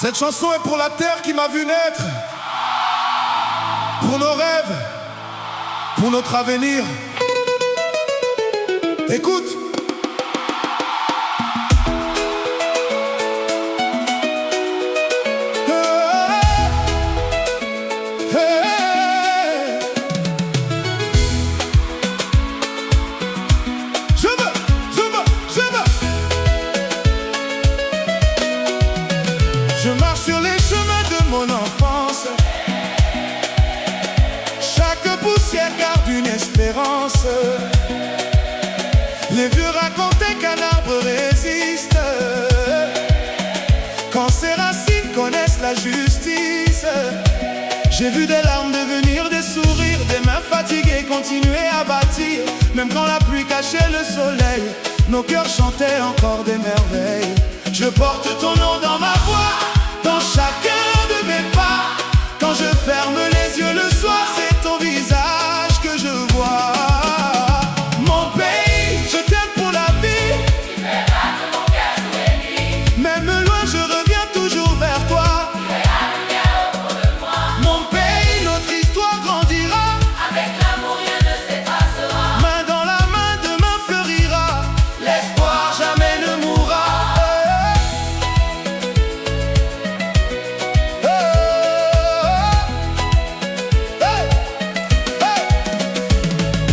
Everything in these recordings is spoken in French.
Cette chanson est pour la terre qui m'a vu naître, pour nos rêves, pour notre avenir. Écoute. Je marche sur les chemins de mon enfance. Chaque poussière garde une espérance. Les vieux racontaient qu'un arbre résiste quand ses racines connaissent la justice. J'ai vu des larmes devenir des sourires, des mains fatiguées continuer à bâtir. Même quand la pluie cachait le soleil, nos cœurs chantaient encore des merveilles. Je porte ton nom dans ma voix, dans chacun de mes pas. Quand je ferme les yeux le soir, c'est ton visage que je vois. Mon pays, je t'aime pour la vie. Tu fais battre mon cœur jour et nuit. Même loin, je reviens toujours vers toi. Tu es la lumière au fond de moi. Mon pays, notre histoire grandira. Avec l'amour, rien ne s'effacera. Main dans la main, demain fleurira. L'espoir jamais ne mourra.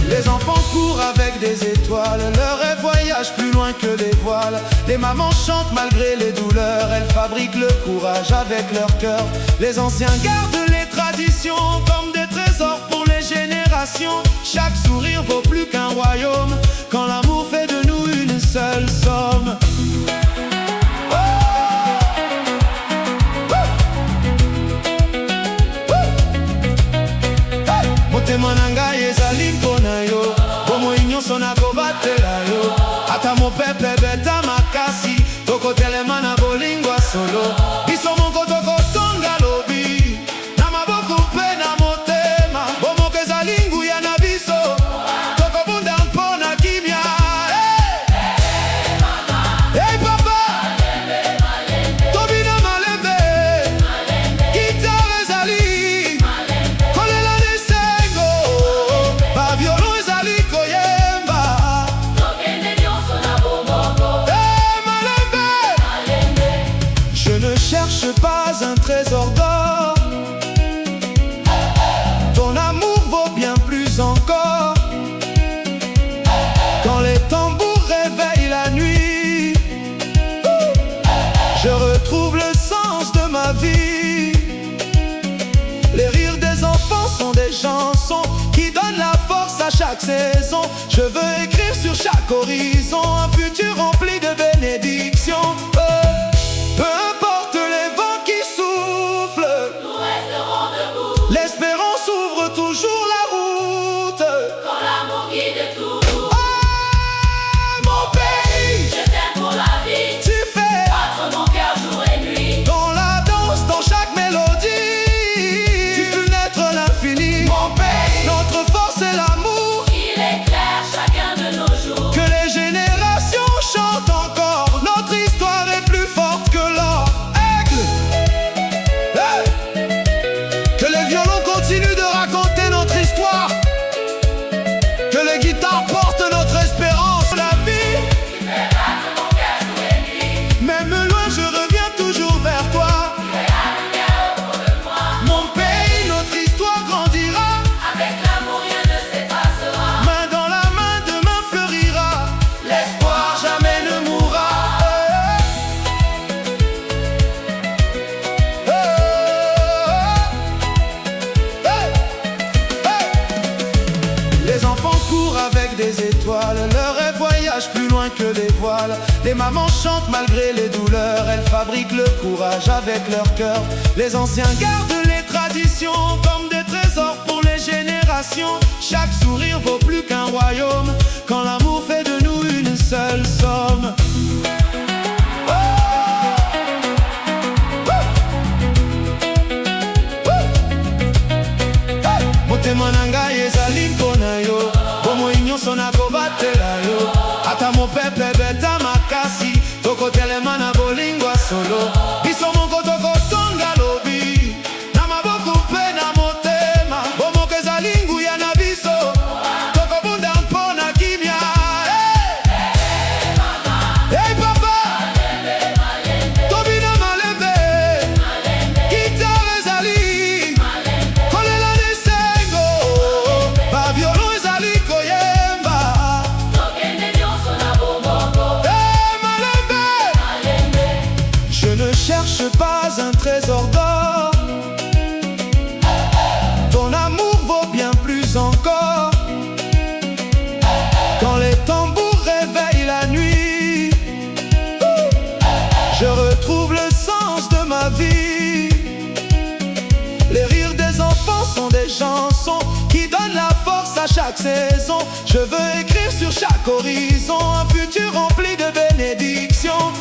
Les enfants courent avec des étoiles, leur rêve voyage plus loin que les voiles. Les mamans chantent malgré les douleurs, elles fabriquent le courage avec leur cœur. Les anciens gardent les traditions comme des trésors pour les générations. Chaque sourire vaut plus qu'un royaume quand l'amour fait de nous une seule somme. Motema na ngai ezali mpona yo, bomoi nyonso nakobatela yo. Ata mopepe beta makasi, tokotelema na bolingo ya solo. Biso moko tokotonga lobi, na maboko mpe na motema. Bomoko ezali nguya na biso, tokobunda mpona kimia. Hey papa, tobina malembe, gitare ezali kolela nesengo, ba violon ezali koyemba. Tokende nyonso na bomoko. Hey malembe, je ne cherche pas un trésor d'or. Ton amour vaut bien plus encore. Quand les tambours réveillent la nuit, je retrouve le sens de ma vie. Les rires des enfants sont des chansons qui donnent la force à chaque saison. Je veux écrire sur chaque horizon un futur rempli de bénédictions. Peu importe les vents qui soufflent, Nous resterons debout. l'espérance ouvre toujours la route. Quand l'amour guide tout. Ah, mon pays, Je t'aime pour la vie. tu fais Battre mon cœur jour et nuit. dans la danse, dans chaque mélodie. Tu fais naître l'infini. Mon pays, notre force est l'amour. Il éclaire chacun de nos jours. Que les générations chantent encore. Notre histoire est plus forte que l'or. Aigle, hey! Que les violons continuent de raconter notre histoire. Que les guitares portent notre espérance. La vie, Tu fais battre mon cœur jour et nuit. même loin, je reviens toujours vers toi. Tu es la lumière au fond de moi. Mon pays, notre histoire grandira. Avec l'amour, rien ne s'effacera. Main dans la main, demain fleurira. L'espoir jamais ne mourra. Les enfants courent avec des étoiles, leur rêve voyage plus loin que les voiles. Les mamans chantent malgré les douleurs, elles fabriquent le courage avec leur cœur. Les anciens gardent les traditions comme des trésors pour les générations. Chaque sourire vaut plus qu'un royaume quand l'amour fait de nous une seule somme. Motema na ngai ezali mpona yo, bomoi nyonso nakobatela yo. Ata mopepe beta makasi, tokotelema na bolingo ya solo. Biso moko toko chansons qui donnent la force à chaque saison. Je veux écrire sur chaque horizon un futur rempli de bénédictions.